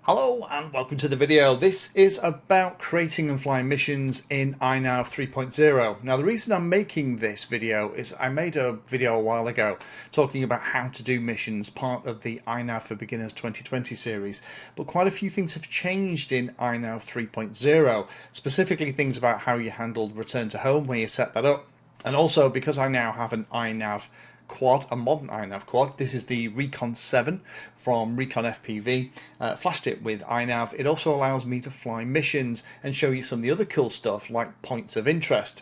Hello and welcome to the video. This is about creating and flying missions in INAV 3.0. Now the reason I'm making this video is I made a video a while ago talking about how to do missions, part of the INAV for Beginners 2020 series, but quite a few things have changed in INAV 3.0, specifically things about how you handle return to home, where you set that up, and also because I now have an INAV quad, a modern INAV quad. This is the Recon 7 from Recon FPV. Flashed it with INAV. It also allows me to fly missions and show you some of the other cool stuff like points of interest.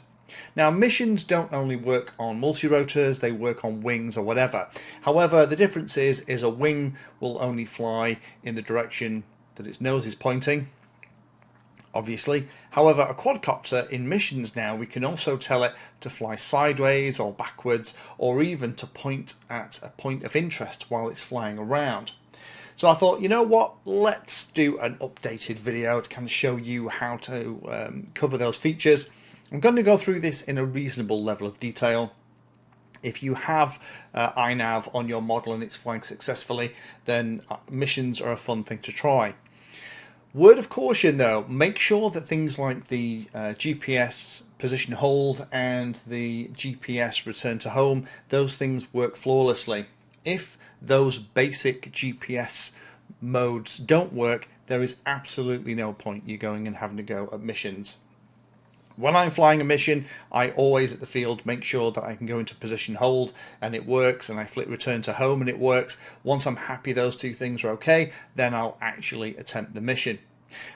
Now missions don't only work on multi-rotors, they work on wings or whatever. However, the difference is a wing will only fly in the direction that its nose is pointing, obviously. However, a quadcopter in missions now, we can also tell it to fly sideways or backwards, or even to point at a point of interest while it's flying around. So I thought, you know what, let's do an updated video to kind of show you how to cover those features. I'm going to go through this in a reasonable level of detail. If you have INAV on your model and it's flying successfully, then missions are a fun thing to try. Word of caution though, make sure that things like the GPS position hold and the GPS return to home, those things work flawlessly. If those basic GPS modes don't work, there is absolutely no point you going and having to go at missions. When I'm flying a mission, I always at the field make sure that I can go into position hold and it works, and I flick return to home and it works. Once I'm happy those two things are okay, then I'll actually attempt the mission.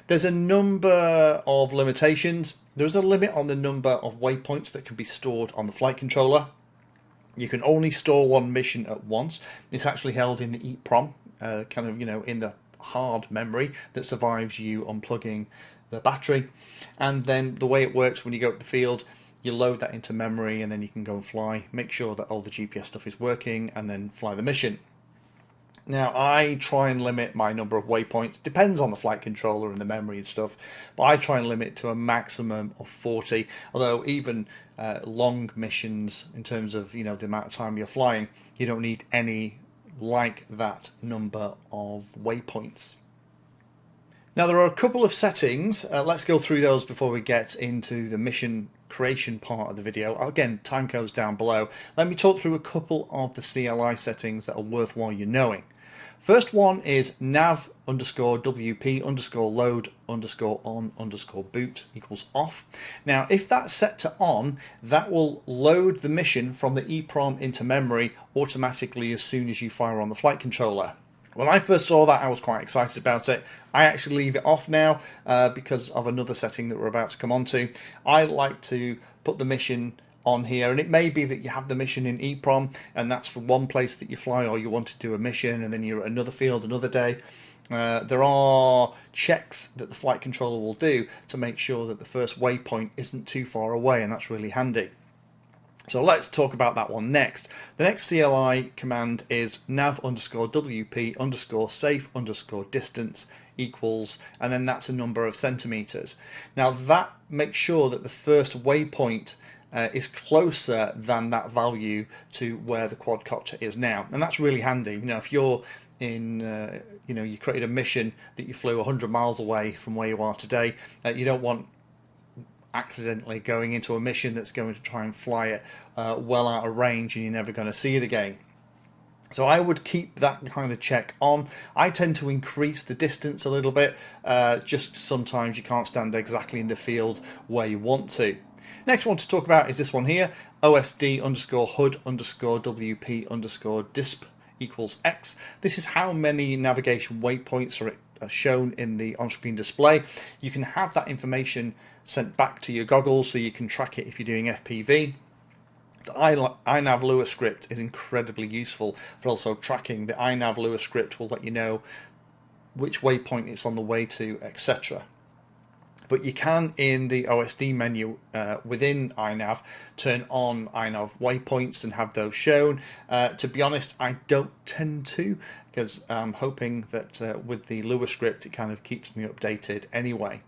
There's a number of limitations. There's a limit on the number of waypoints that can be stored on the flight controller. You can only store one mission at once. It's actually held in the EEPROM, kind of, in the hard memory that survives you unplugging the battery. And then the way it works, when you go to the field, you load that into memory and then you can go and fly, make sure that all the GPS stuff is working, and then fly the mission. Now I try and limit my number of waypoints, depends on the flight controller and the memory and stuff, but I try and limit it to a maximum of 40, although even long missions, in terms of the amount of time you're flying, you don't need any like that number of waypoints. Now there are a couple of settings, let's go through those before we get into the mission creation part of the video. Again, timecodes down below. Let me talk through a couple of the CLI settings that are worthwhile you knowing. First one is nav_wp_load_on_boot equals off. Now if that's set to on, that will load the mission from the EEPROM into memory automatically as soon as you fire on the flight controller. When I first saw that, I was quite excited about it. I actually leave it off now because of another setting that we're about to come on to. I like to put the mission on here, and it may be that you have the mission in EEPROM and that's for one place that you fly, or you want to do a mission and then you're at another field another day. There are checks that the flight controller will do to make sure that the first waypoint isn't too far away, and that's really handy. So let's talk about that one next. The next CLI command is nav_wp_safe_distance equals, and then that's a number of centimeters. Now that makes sure that the first waypoint is closer than that value to where the quadcopter is now, and that's really handy. If you're in, you created a mission that you flew 100 miles away from where you are today, you don't want accidentally going into a mission that's going to try and fly it well out of range and you're never going to see it again. So I would keep that kind of check on. I tend to increase the distance a little bit, just sometimes you can't stand exactly in the field where you want to. Next one to talk about is this one here, OSD_HUD_WP_DISP equals X. This is how many navigation waypoints are shown in the on-screen display. You can have that information sent back to your goggles so you can track it if you're doing FPV. The INAV Lua script is incredibly useful for also tracking. The INAV Lua script will let you know which waypoint it's on the way to, etc. But you can, in the OSD menu within INAV, turn on INAV waypoints and have those shown. To be honest, I don't tend to, because I'm hoping that with the Lua script it kind of keeps me updated anyway.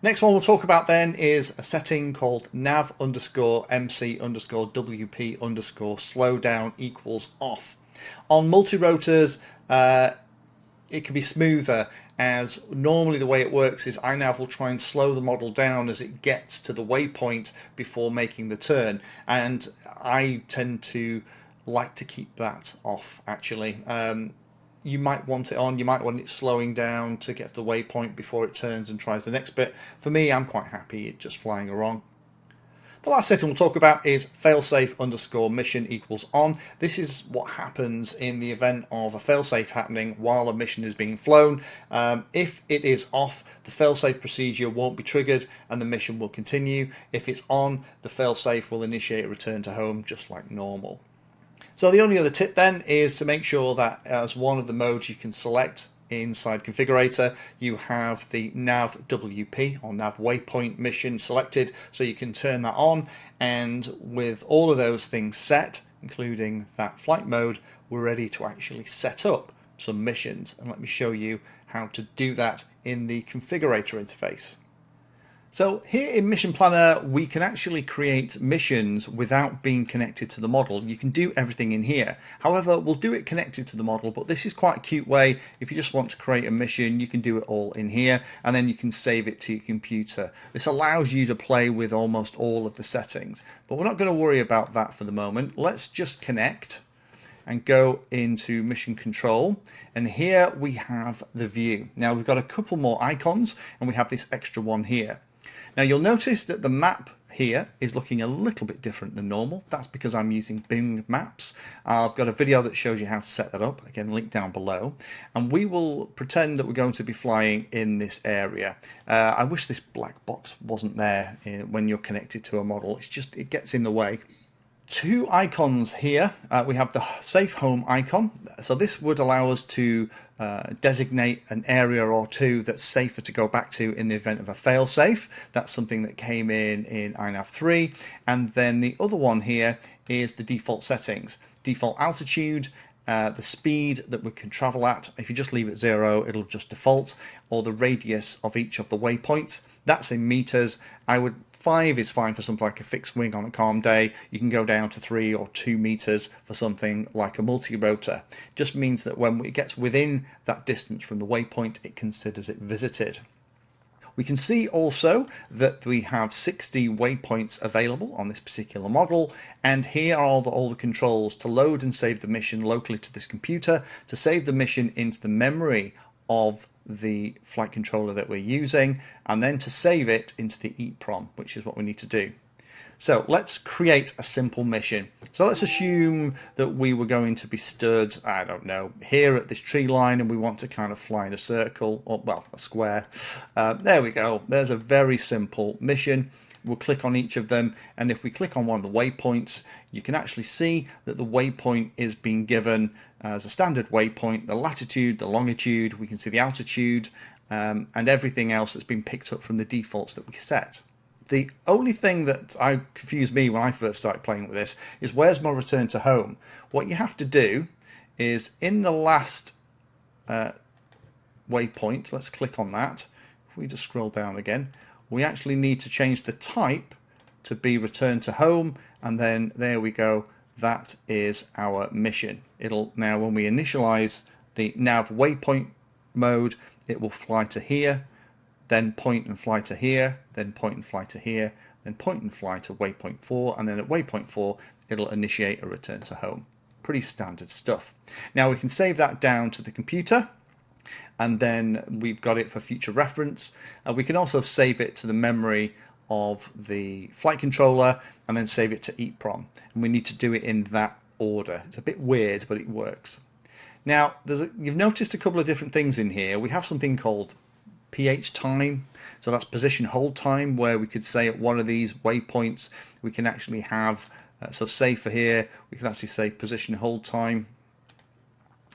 Next one we'll talk about then is a setting called nav_mc_wp_slowdown equals off. On multi-rotors, it can be smoother, as normally the way it works is INAV will try and slow the model down as it gets to the waypoint before making the turn, and I tend to like to keep that off actually. You might want it on, you might want it slowing down to get to the waypoint before it turns and tries the next bit. For me, I'm quite happy it just flying along. The last setting we'll talk about is failsafe underscore mission equals on. This is what happens in the event of a failsafe happening while a mission is being flown. If it is off, the failsafe procedure won't be triggered and the mission will continue. If it's on, the failsafe will initiate a return to home just like normal. So the only other tip then is to make sure that as one of the modes you can select inside configurator, you have the nav WP or nav waypoint mission selected, so you can turn that on, and with all of those things set, including that flight mode, we're ready to actually set up some missions. And let me show you how to do that in the configurator interface. So here in Mission Planner, we can actually create missions without being connected to the model. You can do everything in here. However, we'll do it connected to the model, but this is quite a cute way. If you just want to create a mission, you can do it all in here, and then you can save it to your computer. This allows you to play with almost all of the settings, but we're not going to worry about that for the moment. Let's just connect and go into mission control, and here we have the view. Now we've got a couple more icons, and we have this extra one here. Now you'll notice that the map here is looking a little bit different than normal. That's because I'm using Bing Maps. I've got a video that shows you how to set that up, again link down below, and we will pretend that we're going to be flying in this area. I wish this black box wasn't there when you're connected to a model. It gets in the way. Two icons here. We have the safe home icon, so this would allow us to designate an area or two that's safer to go back to in the event of a failsafe. That's something that came in INAV 3. And then the other one here is the default settings. Default altitude, the speed that we can travel at. If you just leave it 0, it'll just default, or the radius of each of the waypoints. That's in meters. 5 is fine for something like a fixed wing on a calm day. You can go down to 3 or 2 meters for something like a multi-rotor. Just means that when it gets within that distance from the waypoint, it considers it visited. We can see also that we have 60 waypoints available on this particular model, and here are all the controls to load and save the mission locally to this computer, to save the mission into the memory of the flight controller that we're using, and then to save it into the EEPROM, which is what we need to do. So let's create a simple mission. So let's assume that we were going to be stood, I don't know, here at this tree line, and we want to kind of fly in a circle, or well, a square. There we go. There's a very simple mission. We'll click on each of them, and if we click on one of the waypoints, you can actually see that the waypoint is being given as a standard waypoint, the latitude, the longitude, we can see the altitude, and everything else that's been picked up from the defaults that we set. The only thing that confused me when I first started playing with this is where's my return to home? What you have to do is in the last waypoint, let's click on that. If we just scroll down again, we actually need to change the type to be return to home, and then there we go, that is our mission. It'll now, when we initialize the nav waypoint mode, it will fly to here, then point and fly to here, then point and fly to here, then point and fly to waypoint 4, and then at waypoint 4 it'll initiate a return to home. Pretty standard stuff. Now we can save that down to the computer, and then we've got it for future reference. We can also save it to the memory of the flight controller, and then save it to EEPROM, and we need to do it in that order. It's a bit weird, but it works. Now you've noticed a couple of different things in here. We have something called PH time, so that's position hold time, where we could say at one of these waypoints we can actually have, so say for here we can actually say position hold time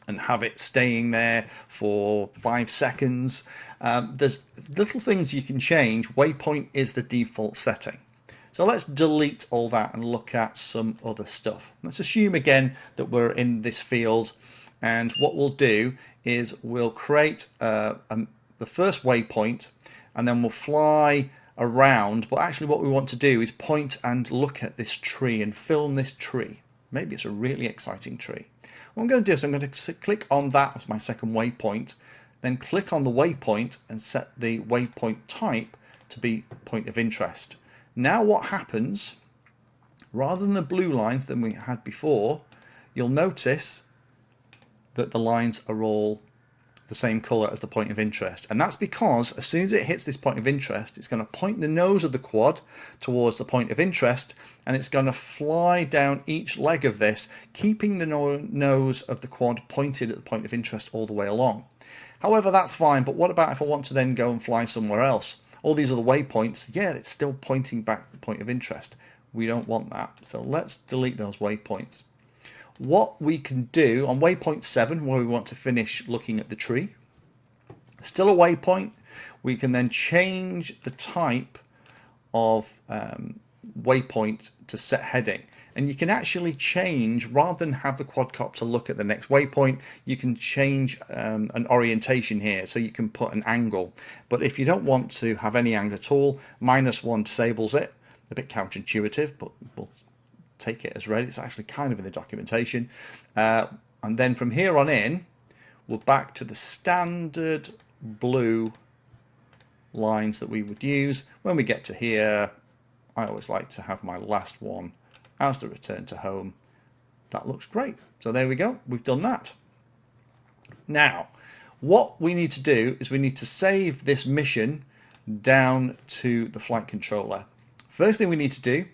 and have it staying there for 5 seconds. There's little things you can change. Waypoint is the default setting. So let's delete all that and look at some other stuff. Let's assume again that we're in this field, and what we'll do is we'll create the first waypoint, and then we'll fly around, but actually what we want to do is point and look at this tree and film this tree. Maybe it's a really exciting tree. What I'm going to do is I'm going to click on that as my second waypoint, then click on the waypoint and set the waypoint type to be point of interest. Now what happens, rather than the blue lines that we had before, you'll notice that the lines are all the same color as the point of interest, and that's because as soon as it hits this point of interest, it's going to point the nose of the quad towards the point of interest, and it's going to fly down each leg of this, keeping the nose of the quad pointed at the point of interest all the way along. However, that's fine, but what about if I want to then go and fly somewhere else? All these other waypoints, yeah, it's still pointing back to the point of interest. We don't want that, so let's delete those waypoints. What we can do on waypoint 7, where we want to finish looking at the tree, still a waypoint, we can then change the type of waypoint to set heading. And you can actually change, rather than have the quadcopter look at the next waypoint, you can change an orientation here, so you can put an angle. But if you don't want to have any angle at all, -1 disables it. A bit counterintuitive, but we'll take it as read. It's actually kind of in the documentation. And then from here on in, we're back to the standard blue lines that we would use. When we get to here, I always like to have my last one as the return to home. That looks great. So there we go. We've done that. Now, what we need to do is we need to save this mission down to the flight controller. First thing we need to do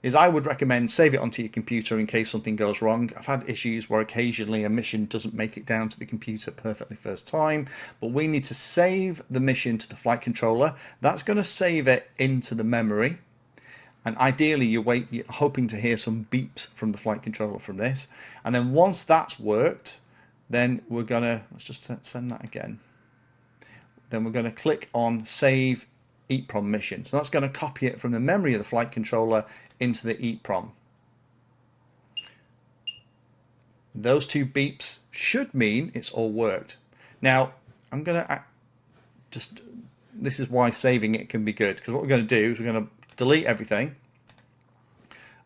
is I would recommend save it onto your computer in case something goes wrong. I've had issues where occasionally a mission doesn't make it down to the computer perfectly first time, but we need to save the mission to the flight controller. That's going to save it into the memory, and ideally you're hoping to hear some beeps from the flight controller from this, and then once that's worked, then we're going to, let's just send that again, then we're going to click on save EEPROM mission. So that's going to copy it from the memory of the flight controller into the EEPROM. Those two beeps should mean it's all worked. Now I'm going to this is why saving it can be good, because what we're going to do is we're going to delete everything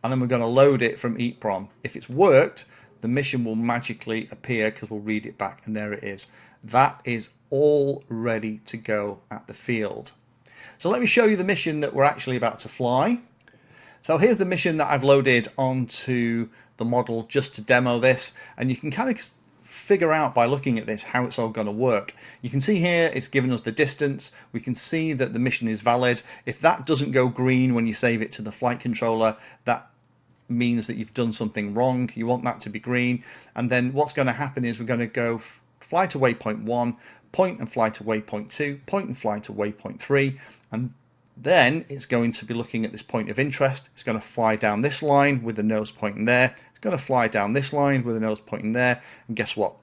and then we're going to load it from EEPROM. If it's worked, the mission will magically appear because we'll read it back, and there it is. That is all ready to go at the field. So let me show you the mission that we're actually about to fly. So here's the mission that I've loaded onto the model just to demo this, and you can kind of figure out by looking at this how it's all going to work. You can see here it's given us the distance. We can see that the mission is valid. If that doesn't go green when you save it to the flight controller, that means that you've done something wrong. You want that to be green, and then what's going to happen is we're going to go fly to waypoint 1, point and fly to waypoint 2, point and fly to waypoint 3, and then it's going to be looking at this point of interest. It's going to fly down this line with the nose pointing there. It's going to fly down this line with the nose pointing there. And guess what?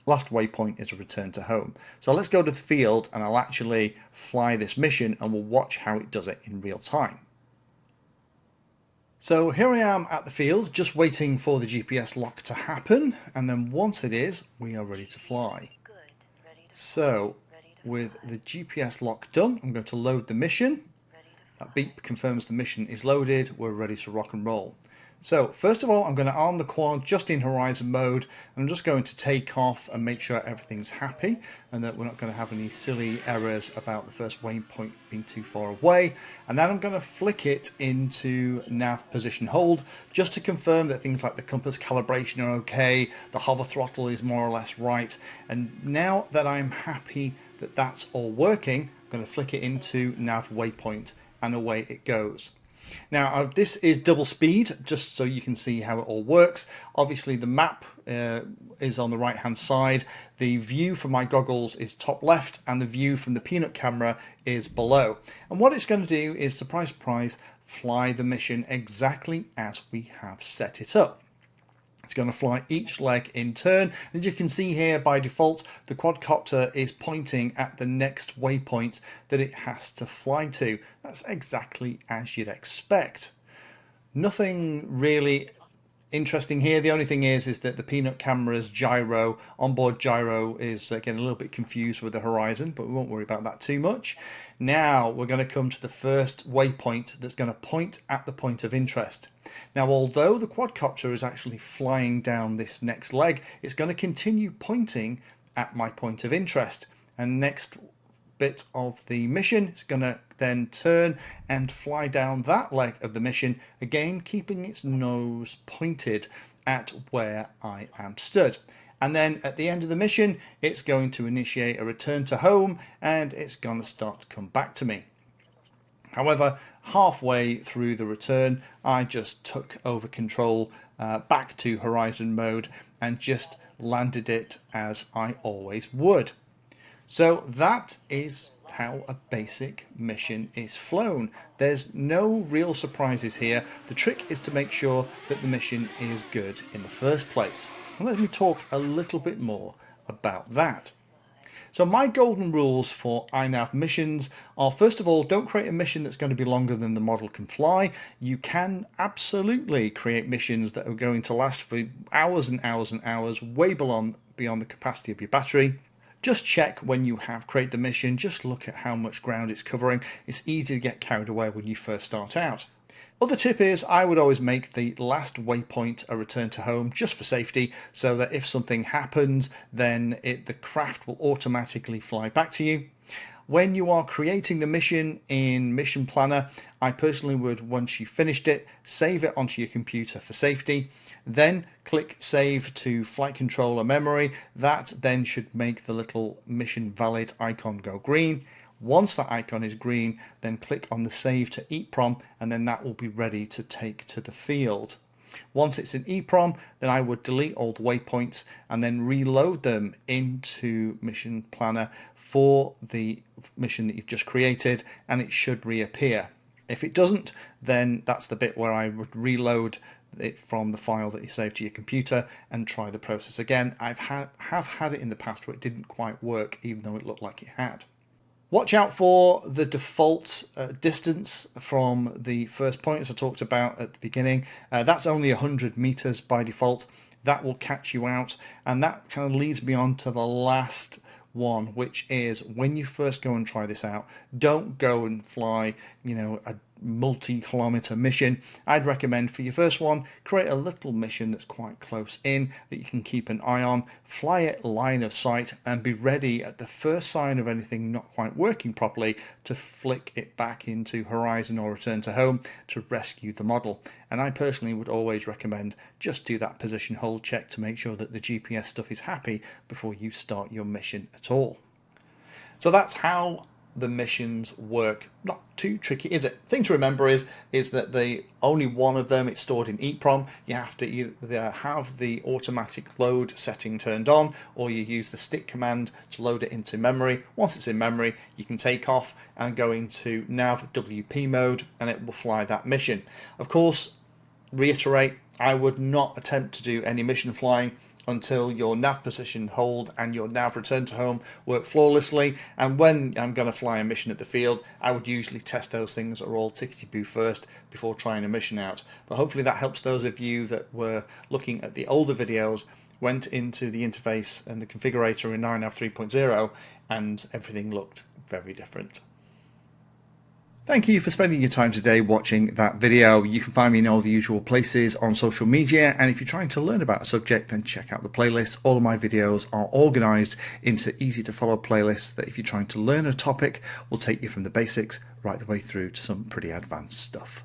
Last waypoint is a return to home. So let's go to the field and I'll actually fly this mission and we'll watch how it does it in real time. So here I am at the field, just waiting for the GPS lock to happen. And then once it is, we are ready to fly. So with the GPS lock done, I'm going to load the mission. That beep confirms the mission is loaded. We're ready to rock and roll. So first of all, I'm going to arm the quad just in horizon mode. I'm just going to take off and make sure everything's happy and that we're not going to have any silly errors about the first waypoint being too far away. And then I'm going to flick it into nav position hold just to confirm that things like the compass calibration are okay, the hover throttle is more or less right. And now that I'm happy that that's all working, I'm going to flick it into nav waypoint and away it goes. Now this is double speed, just so you can see how it all works. Obviously the map is on the right hand side, the view from my goggles is top left, and the view from the Peanut camera is below. And what it's going to do is, surprise surprise, fly the mission exactly as we have set it up. It's going to fly each leg in turn. As you can see here, by default, the quadcopter is pointing at the next waypoint that it has to fly to. That's exactly as you'd expect. Nothing really interesting here. The only thing is that the Peanut camera's gyro, onboard gyro, is getting a little bit confused with the horizon, but we won't worry about that too much. Now we're going to come to the first waypoint that's going to point at the point of interest. Now, although the quadcopter is actually flying down this next leg, it's going to continue pointing at my point of interest. And next bit of the mission is going to then turn and fly down that leg of the mission, again keeping its nose pointed at where I am stood. And then at the end of the mission, it's going to initiate a return to home, and it's going to start to come back to me. However, halfway through the return, I just took over control back to horizon mode and just landed it as I always would. So that is how a basic mission is flown. There's no real surprises here. The trick is to make sure that the mission is good in the first place. And let me talk a little bit more about that. So my golden rules for INAV missions are, first of all, don't create a mission that's going to be longer than the model can fly. You can absolutely create missions that are going to last for hours and hours and hours, way beyond the capacity of your battery. Just check when you have created the mission, just look at how much ground it's covering. It's easy to get carried away when you first start out. Other tip is I would always make the last waypoint a return to home, just for safety, so that if something happens, then the craft will automatically fly back to you. When you are creating the mission in Mission Planner, I personally would, once you finished it, save it onto your computer for safety, then click Save to Flight Controller Memory. That then should make the little mission valid icon go green. Once that icon is green, then click on the Save to EEPROM, and then that will be ready to take to the field. Once it's in EEPROM, then I would delete all the waypoints and then reload them into Mission Planner for the mission that you've just created, and it should reappear. If it doesn't, then that's the bit where I would reload it from the file that you saved to your computer and try the process again. Have had it in the past where it didn't quite work, even though it looked like it had. Watch out for the default distance from the first point, as I talked about at the beginning. That's only 100 meters by default. That will catch you out, and that kind of leads me on to the last one, which is when you first go and try this out, don't go and fly, a multi-kilometer mission. I'd recommend for your first one, create a little mission that's quite close in that you can keep an eye on, fly it line of sight, and be ready at the first sign of anything not quite working properly to flick it back into horizon or return to home to rescue the model. And I personally would always recommend just do that position hold check to make sure that the GPS stuff is happy before you start your mission at all. So that's how the missions work. Not too tricky, is it? Thing to remember is that the only one of them, it's stored in EEPROM. You have to either have the automatic load setting turned on, or you use the stick command to load it into memory. Once it's in memory, you can take off and go into nav WP mode, and it will fly that mission. Of course, reiterate, I would not attempt to do any mission flying until your nav position hold and your nav return to home work flawlessly. And when I'm going to fly a mission at the field, I would usually test those things are all tickety-boo first before trying a mission out. But hopefully that helps those of you that were looking at the older videos, went into the interface and the configurator in INAV 3.0, and everything looked very different. Thank you for spending your time today watching that video. You can find me in all the usual places on social media, and if you're trying to learn about a subject, then check out the playlist. All of my videos are organized into easy to follow playlists that, if you're trying to learn a topic, will take you from the basics right the way through to some pretty advanced stuff.